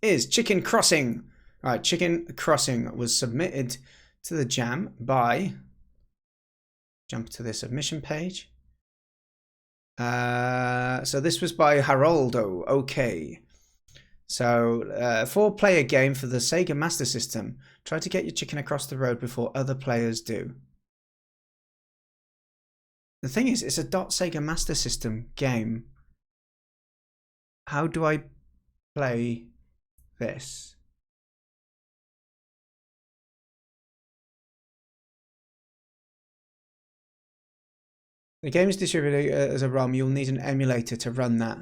is Chicken Crossing. All right, Chicken Crossing was submitted to the jam by... Jump to the submission page. So this was by Haroldo. Okay. So, 4-player game for the Sega Master System. Try to get your chicken across the road before other players do. The thing is, it's a .Sega Master System game. How do I play this? The game is distributed as a ROM. You'll need an emulator to run that.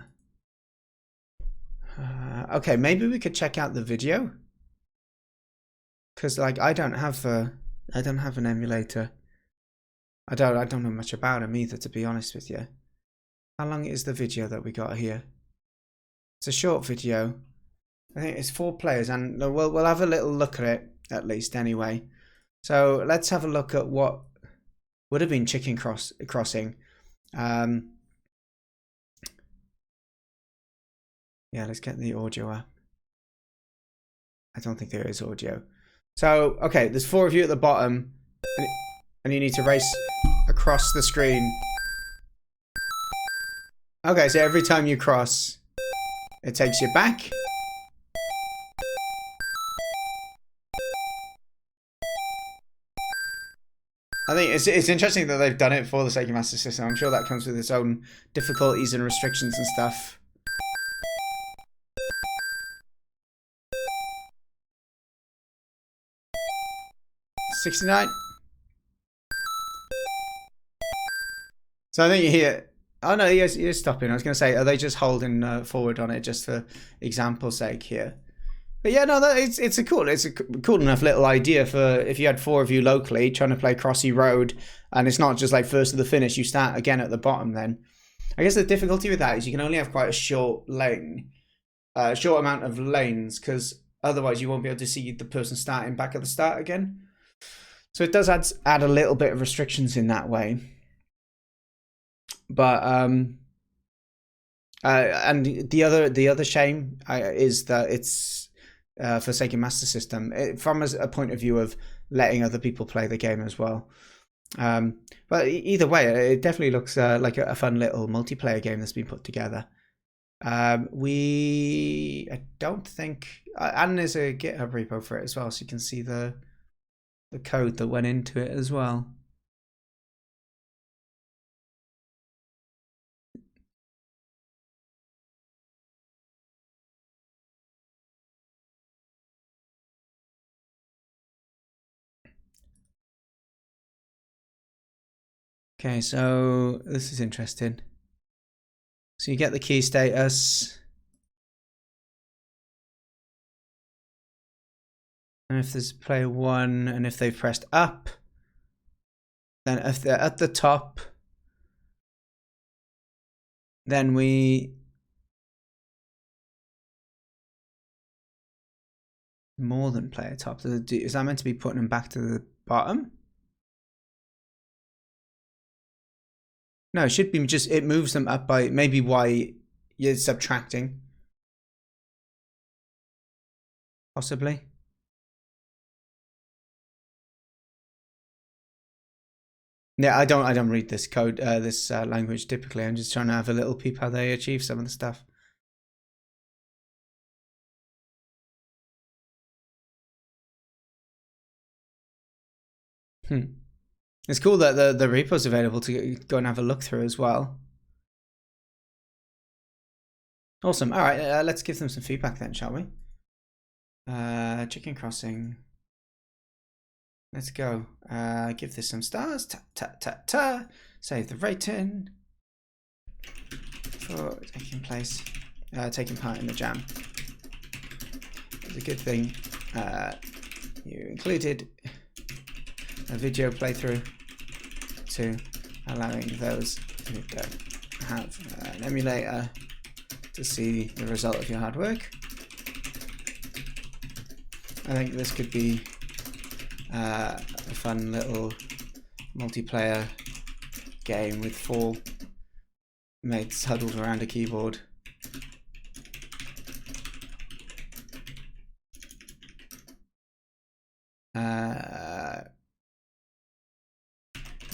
Okay, maybe we could check out the video. Because like I don't have an emulator. I don't know much about him either, to be honest with you. How long is the video that we got here? It's a short video. I think it's 4 players, and we'll have a little look at it at least anyway. So let's have a look at what would have been Chicken Crossing. Yeah, let's get the audio up. I don't think there is audio. So, okay, there's 4 of you at the bottom, and you need to race across the screen. Okay, so every time you cross, it takes you back. I think it's interesting that they've done it for the Sega Master System. I'm sure that comes with its own difficulties and restrictions and stuff. $69. So I think you hear. Oh no, he is stopping. I was going to say, are they just holding forward on it just for example's sake here? But yeah, no, it's a cool enough little idea for if you had 4 of you locally trying to play Crossy Road, and it's not just like first to the finish. You start again at the bottom. Then, I guess the difficulty with that is you can only have quite a short lane, short amount of lanes, because otherwise you won't be able to see the person starting back at the start again. So it does add a little bit of restrictions in that way. But and the other shame is that it's for Sega Master System from a point of view of letting other people play the game as well. But either way, it definitely looks like a fun little multiplayer game that's been put together. I don't think, and there's a GitHub repo for it as well, so you can see the code that went into it as well. Okay, so this is interesting. So you get the key status. And if there's player 1 and if they've pressed up, then if they're at the top, then we more than player top. Is that meant to be putting them back to the bottom? No, it should be just it moves them up by maybe why you're subtracting. Possibly. Yeah, I don't read this code, this language typically. I'm just trying to have a little peep how they achieve some of the stuff. It's cool that the repo's available to go and have a look through as well. Awesome. All right, let's give them some feedback then, shall we? Chicken Crossing. Let's go. Give this some stars. Ta ta ta ta. Save the rating for taking part in the jam. It's a good thing you included a video playthrough to allowing those who don't have an emulator to see the result of your hard work. I think this could be a fun little multiplayer game with 4 mates huddled around a keyboard.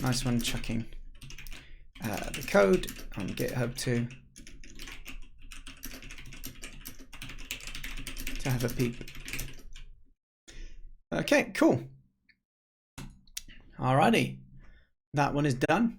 Nice one, chucking the code on GitHub to have a peep. Okay, cool. Alrighty, that one is done.